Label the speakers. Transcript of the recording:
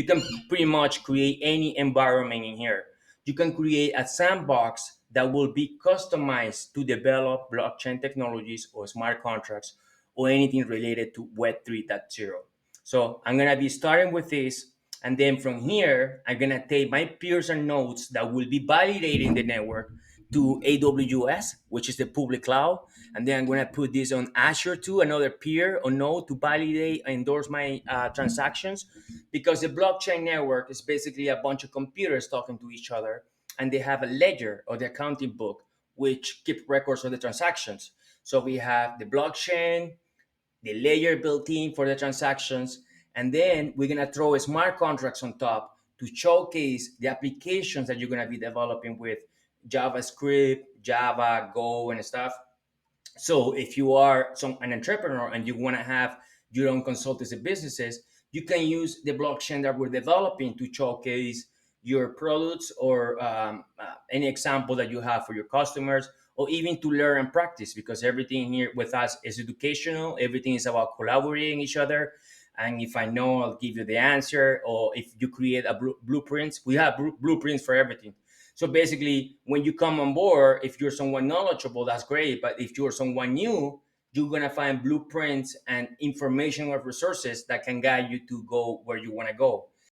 Speaker 1: You can pretty much create any environment in here. You can create a sandbox that will be customized to develop blockchain technologies or smart contracts or anything related to Web 3.0. So I'm gonna be starting with this, and then from here, I'm gonna take my peers and nodes that will be validating the network to AWS, which is the public cloud, and then I'm gonna put this on Azure too, another peer or node to validate and endorse my transactions, because the blockchain network is basically a bunch of computers talking to each other, and they have a ledger or the accounting book which keep records of the transactions. So we have the blockchain, the layer built in for the transactions, and then we're gonna throw smart contracts on top to showcase the applications that you're gonna be developing with JavaScript, Java, Go, and stuff. So if you are an entrepreneur and you want to have your own consultancy businesses, you can use the blockchain that we're developing to showcase your products or any example that you have for your customers, or even to learn and practice, because everything here with us is educational. Everything is about collaborating each other. And if I know, I'll give you the answer. Or if you create a blueprints, we have blueprints for everything. So basically, when you come on board, if you're someone knowledgeable, that's great. But if you're someone new, you're gonna find blueprints and information or resources that can guide you to go where you want to go.